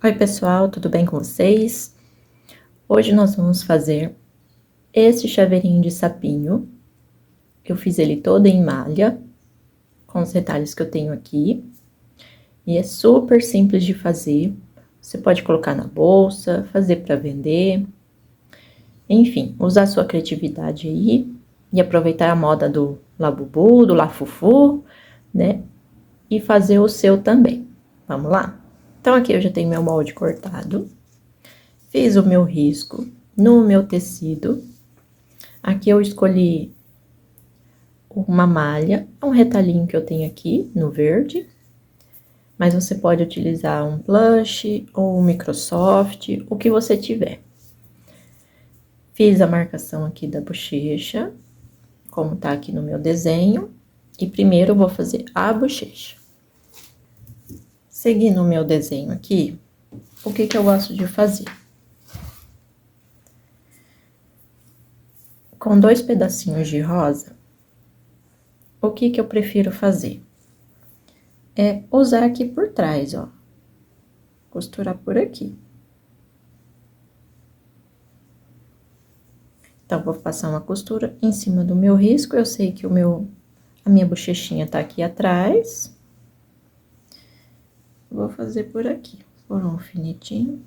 Oi, pessoal, tudo bem com vocês? Hoje nós vamos fazer esse chaveirinho de sapinho. Eu fiz ele todo em malha, com os retalhos que eu tenho aqui. E é super simples de fazer. Você pode colocar na bolsa, fazer para vender. Enfim, usar sua criatividade aí e aproveitar a moda do Labubu, do Lafufu, né? E fazer o seu também. Vamos lá? Então, aqui eu já tenho meu molde cortado. Fiz o meu risco no meu tecido. Aqui eu escolhi uma malha, um retalhinho que eu tenho aqui no verde, mas você pode utilizar um plush ou um Microsoft, o que você tiver. Fiz a marcação aqui da bochecha, como tá aqui no meu desenho, e primeiro eu vou fazer a bochecha. Seguindo o meu desenho aqui, o que eu gosto de fazer? Com 2 pedacinhos de rosa, o que eu prefiro fazer? É usar aqui por trás, ó. Costurar por aqui. Então, vou passar uma costura em cima do meu risco. Eu sei que a minha bochechinha tá aqui atrás. Vou fazer por aqui, por um alfinetinho.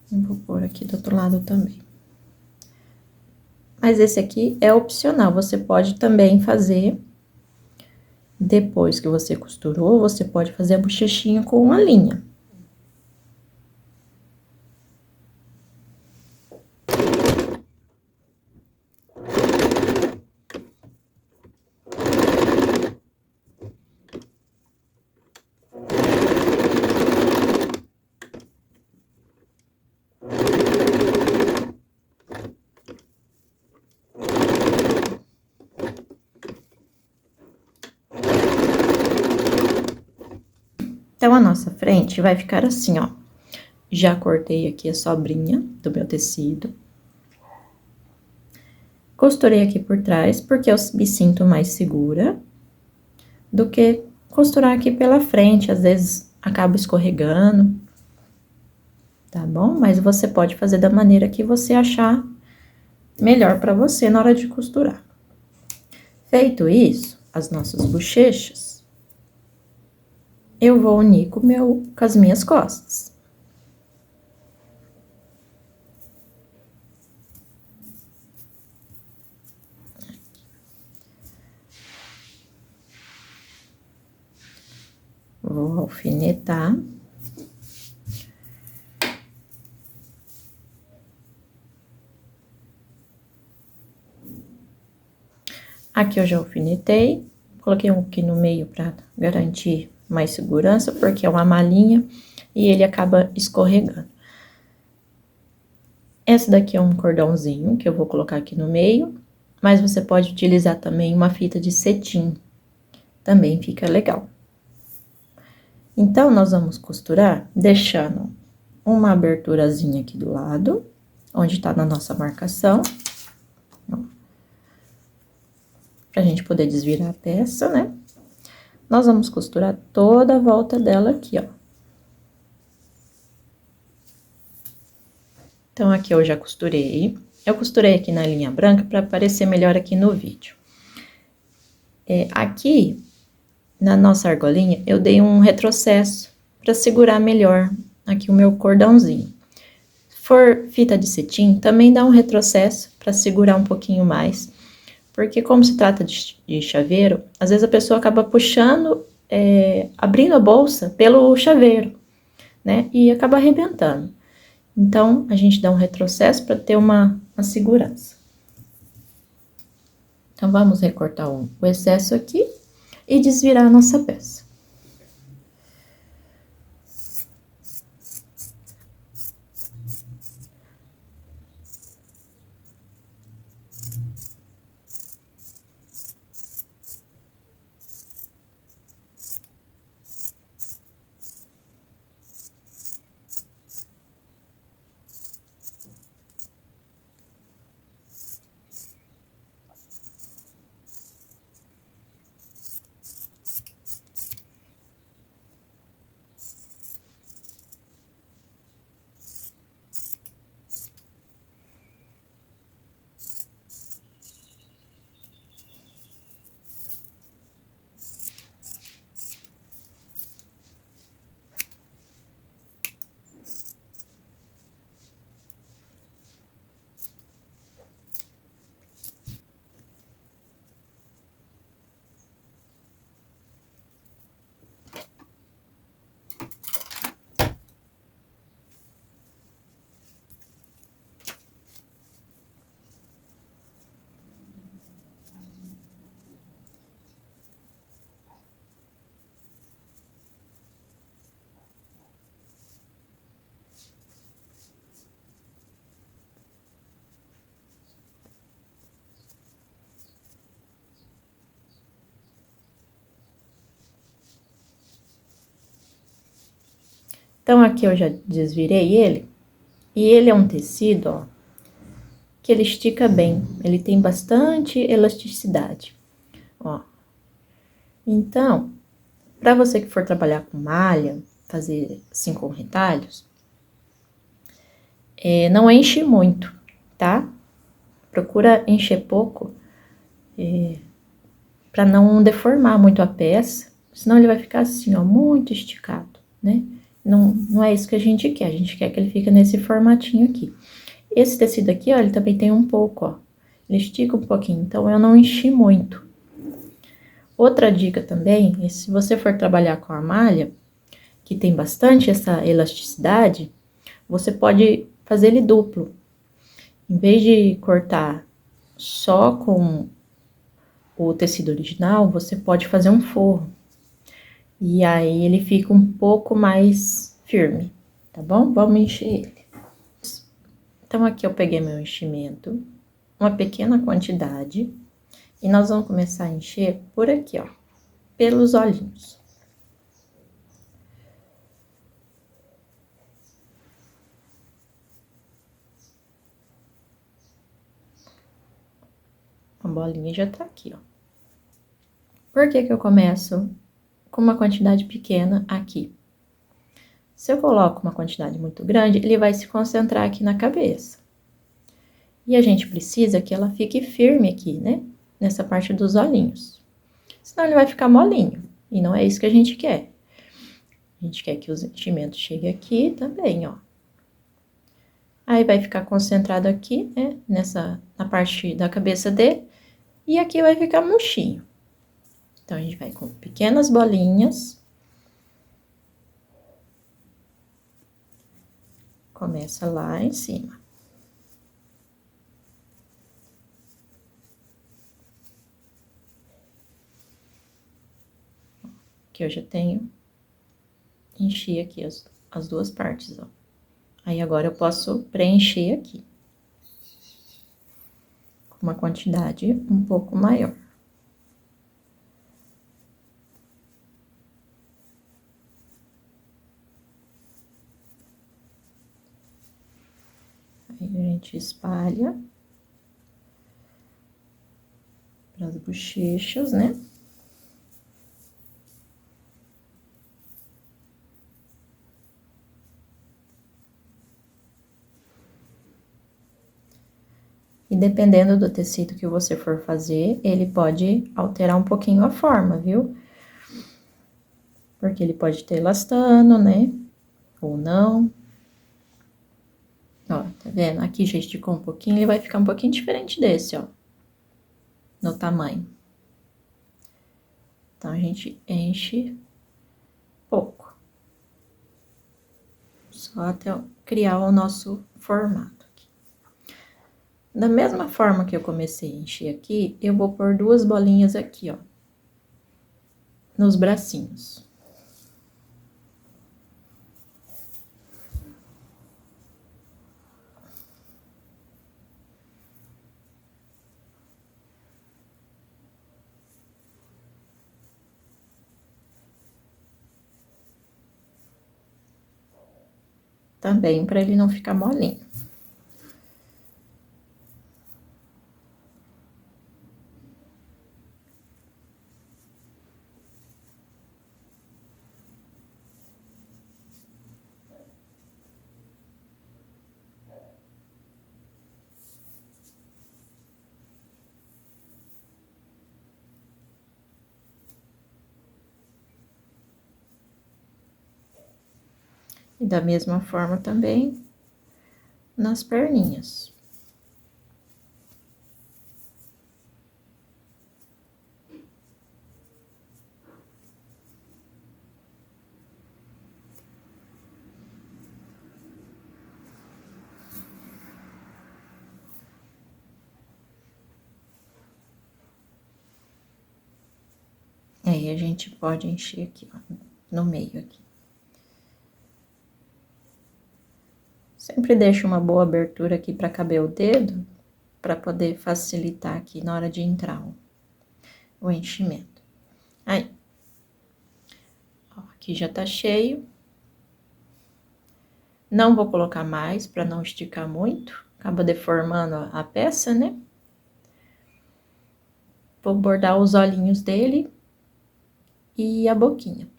E vou pôr aqui do outro lado também. Mas esse aqui é opcional, você pode também fazer. Depois que você costurou, você pode fazer a bochechinha com uma linha. Então, a nossa frente vai ficar assim, ó. Já cortei aqui a sobrinha do meu tecido. Costurei aqui por trás, porque eu me sinto mais segura do que costurar aqui pela frente, às vezes acaba escorregando, tá bom? Mas você pode fazer da maneira que você achar melhor pra você na hora de costurar. Feito isso, as nossas bochechas, eu vou unir com as minhas costas. Vou alfinetar. Aqui eu já alfinetei, coloquei um aqui no meio pra garantir mais segurança, porque é uma malinha e ele acaba escorregando. Essa daqui é um cordãozinho que eu vou colocar aqui no meio, mas você pode utilizar também uma fita de cetim, também fica legal. Então, nós vamos costurar deixando uma aberturazinha aqui do lado, onde tá na nossa marcação. Ó, pra gente poder desvirar a peça, né? Nós vamos costurar toda a volta dela aqui, ó. Então, aqui eu já costurei. Eu costurei aqui na linha branca para aparecer melhor aqui no vídeo. Aqui, na nossa argolinha, eu dei um retrocesso para segurar melhor aqui o meu cordãozinho. Se for fita de cetim, também dá um retrocesso para segurar um pouquinho mais. Porque como se trata de chaveiro, às vezes a pessoa acaba puxando, abrindo a bolsa pelo chaveiro, né? E acaba arrebentando. Então, a gente dá um retrocesso para ter uma segurança. Então, vamos recortar o excesso aqui e desvirar a nossa peça. Então, aqui eu já desvirei ele. E ele é um tecido, ó, que ele estica bem. Ele tem bastante elasticidade, ó. Então, para você que for trabalhar com malha, fazer assim com retalhos, não enche muito, tá? Procura encher pouco, para não deformar muito a peça, senão ele vai ficar assim, ó, muito esticado, né? Não é isso que a gente quer que ele fique nesse formatinho aqui. Esse tecido aqui, ó, ele também tem um pouco, ó, ele estica um pouquinho, então eu não enchi muito. Outra dica também, é se você for trabalhar com a malha, que tem bastante essa elasticidade, você pode fazer ele duplo. Em vez de cortar só com o tecido original, você pode fazer um forro. E aí ele fica um pouco mais firme, tá bom? Vamos encher ele. Então, aqui eu peguei meu enchimento, uma pequena quantidade, e nós vamos começar a encher por aqui, ó, pelos olhinhos. A bolinha já tá aqui, ó. Por que que eu começo com uma quantidade pequena aqui? Se eu coloco uma quantidade muito grande, ele vai se concentrar aqui na cabeça. E a gente precisa que ela fique firme aqui, né? Nessa parte dos olhinhos. Senão ele vai ficar molinho. E não é isso que a gente quer. A gente quer que o enchimento chegue aqui também, ó. Aí vai ficar concentrado aqui, né? Na parte da cabeça dele. E aqui vai ficar murchinho. Então, a gente vai com pequenas bolinhas. Começa lá em cima. Aqui eu já tenho, enchi aqui as duas partes, ó. Aí, agora eu posso preencher aqui. Com uma quantidade um pouco maior. Aí, a gente espalha para as bochechas, né? E dependendo do tecido que você for fazer, ele pode alterar um pouquinho a forma, viu? Porque ele pode ter elastano, né? Ou não. Ó, tá vendo? Aqui já esticou um pouquinho, ele vai ficar um pouquinho diferente desse, ó. No tamanho. Então, a gente enche pouco. Só até criar o nosso formato aqui. Da mesma forma que eu comecei a encher aqui, eu vou pôr duas bolinhas aqui, ó. Nos bracinhos. Também para ele não ficar molinho. E da mesma forma também nas perninhas. Aí, a gente pode encher aqui, ó, no meio aqui. Sempre deixa uma boa abertura aqui para caber o dedo, para poder facilitar aqui na hora de entrar o enchimento. Aí, ó, aqui já tá cheio. Não vou colocar mais para não esticar muito, acaba deformando a peça, né? Vou bordar os olhinhos dele e a boquinha.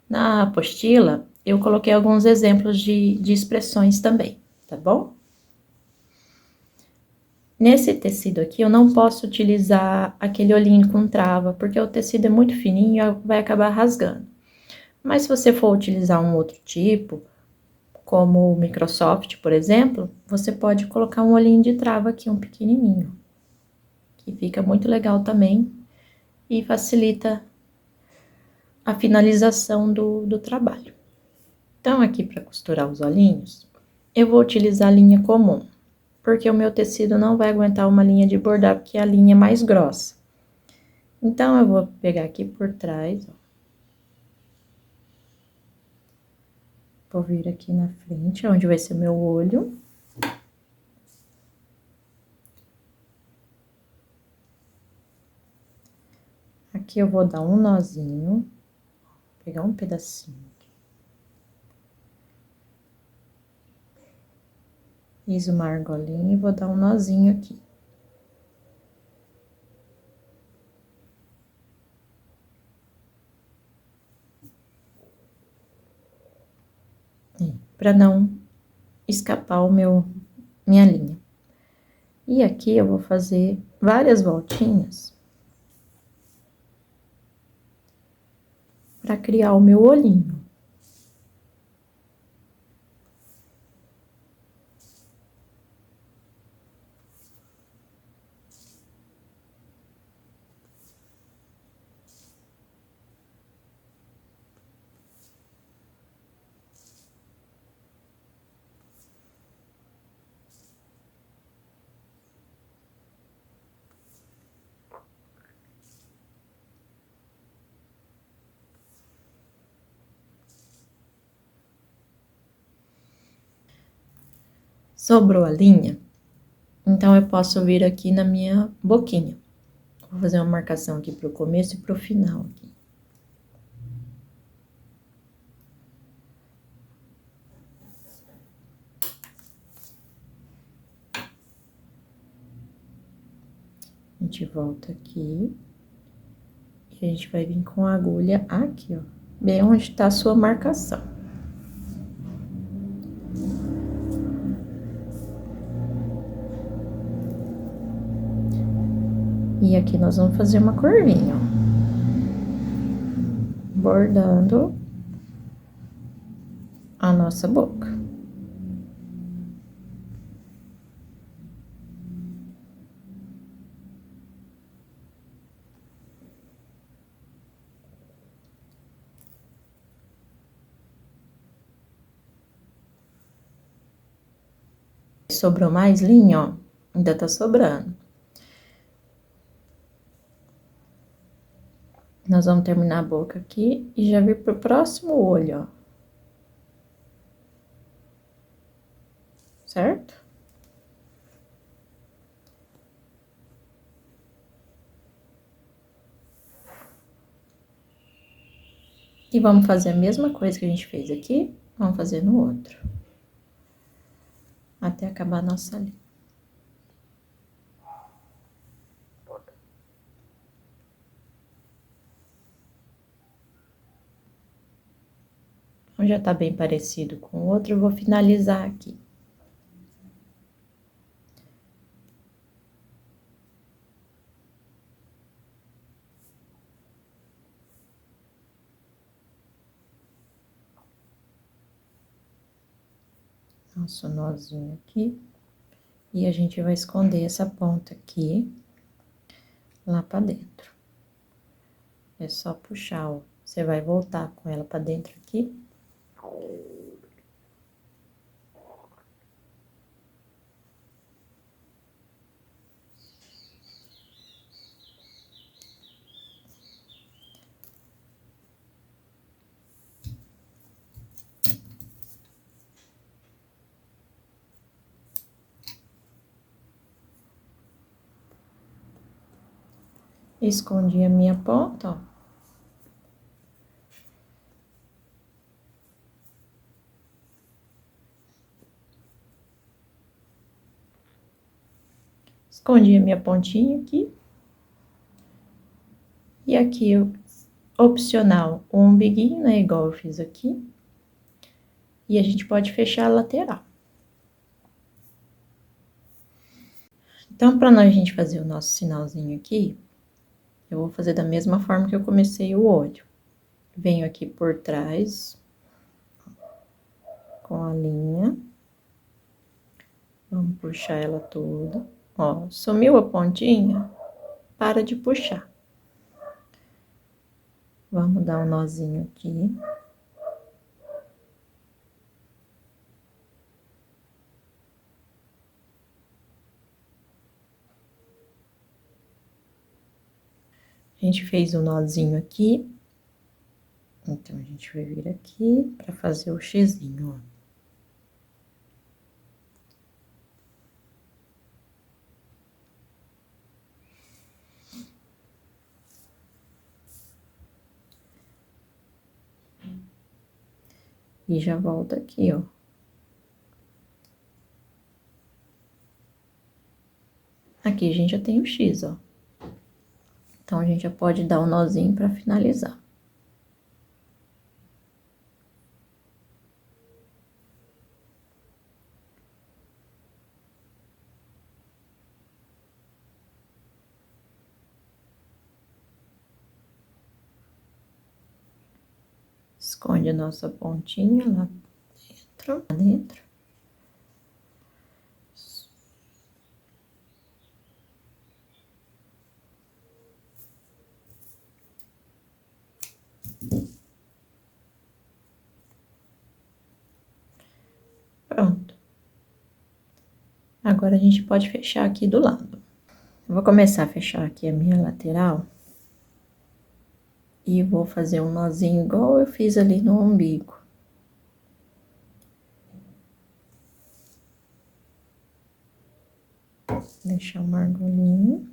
Na apostila, eu coloquei alguns exemplos de expressões também, tá bom? Nesse tecido aqui, eu não posso utilizar aquele olhinho com trava, porque o tecido é muito fininho e vai acabar rasgando. Mas se você for utilizar um outro tipo, como o Microsoft, por exemplo, você pode colocar um olhinho de trava aqui, um pequenininho, que fica muito legal também e facilita a finalização do trabalho. Então, aqui para costurar os olhinhos, eu vou utilizar a linha comum, porque o meu tecido não vai aguentar uma linha de bordar, porque a linha é mais grossa. Então, eu vou pegar aqui por trás, ó. Vou vir aqui na frente, onde vai ser meu olho. Aqui eu vou dar um nozinho, pegar um pedacinho aqui. Fiz uma argolinha e vou dar um nozinho aqui. Pra não escapar minha linha. E aqui eu vou fazer várias voltinhas para criar o meu olhinho. Sobrou a linha, então eu posso vir aqui na minha boquinha. Vou fazer uma marcação aqui pro começo e pro final aqui. A gente volta aqui. E a gente vai vir com a agulha aqui, ó, bem onde tá a sua marcação. E aqui nós vamos fazer uma curvinha, ó. Bordando a nossa boca. Sobrou mais linha, ó, ainda tá sobrando. Nós vamos terminar a boca aqui e já vir pro próximo olho, ó. Certo? E vamos fazer a mesma coisa que a gente fez aqui, vamos fazer no outro. Até acabar a nossa linha. Então, já tá bem parecido com o outro, eu vou finalizar aqui. Nosso nozinho aqui. E a gente vai esconder essa ponta aqui, lá pra dentro. É só puxar, ó. Você vai voltar com ela pra dentro aqui. Escondi a minha ponta, ó. Escondi a minha pontinha aqui. E aqui, opcional, o umbiguinho, né? Igual eu fiz aqui. E a gente pode fechar a lateral. Então, pra nós, a gente fazer o nosso sinalzinho aqui, eu vou fazer da mesma forma que eu comecei o olho. Venho aqui por trás, com a linha. Vamos puxar ela toda. Ó, sumiu a pontinha, para de puxar. Vamos dar um nozinho aqui. A gente fez um nozinho aqui. Então, a gente vai vir aqui pra fazer o xizinho, ó. E já volta aqui, ó. Aqui a gente já tem o X, ó. Então, a gente já pode dar o nozinho pra finalizar. Esconde a nossa pontinha lá dentro. Pronto. Agora, a gente pode fechar aqui do lado. Eu vou começar a fechar aqui a minha lateral. E vou fazer um nozinho igual eu fiz ali no umbigo. Deixar uma argolinha.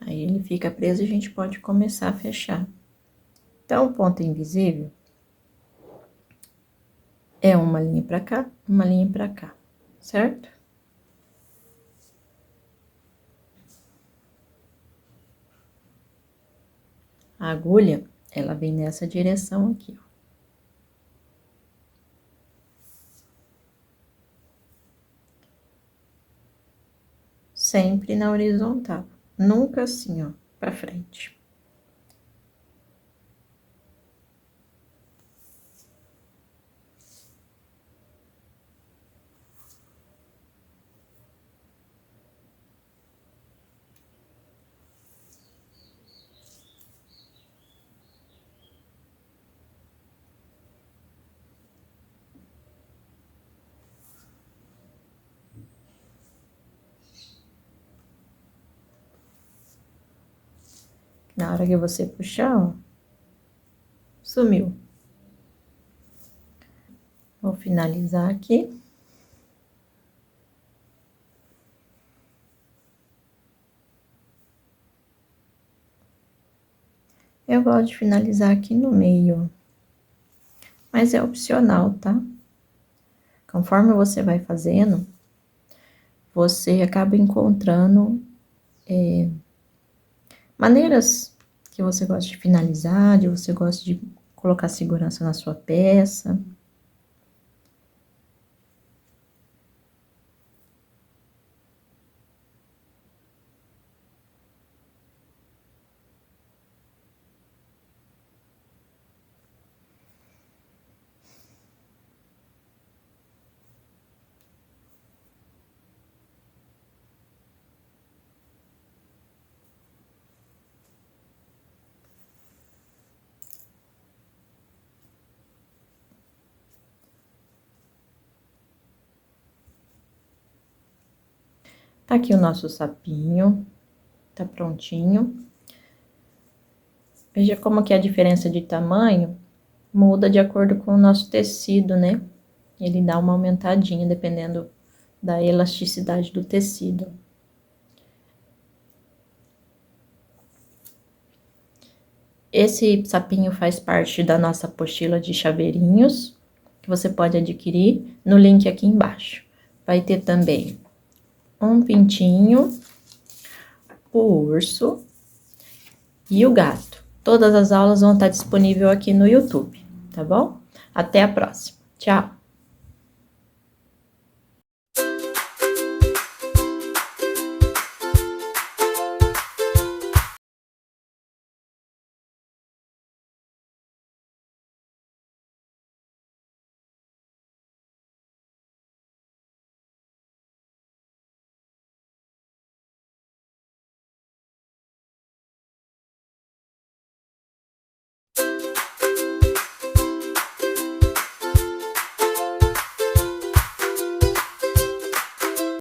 Aí, ele fica preso e a gente pode começar a fechar. Então, o ponto invisível é uma linha pra cá, uma linha pra cá, certo? A agulha, ela vem nessa direção aqui, ó. Sempre na horizontal, nunca assim, ó, pra frente. Na hora que você puxar, ó, sumiu. Vou finalizar aqui. Eu gosto de finalizar aqui no meio, mas é opcional, tá? Conforme você vai fazendo, você acaba encontrando maneiras que você gosta de finalizar, de você gosta de colocar segurança na sua peça. Tá aqui o nosso sapinho, tá prontinho. Veja como que a diferença de tamanho muda de acordo com o nosso tecido, né? Ele dá uma aumentadinha dependendo da elasticidade do tecido. Esse sapinho faz parte da nossa apostila de chaveirinhos, que você pode adquirir no link aqui embaixo. Vai ter também um pintinho, o urso e o gato. Todas as aulas vão estar disponíveis aqui no YouTube, tá bom? Até a próxima. Tchau!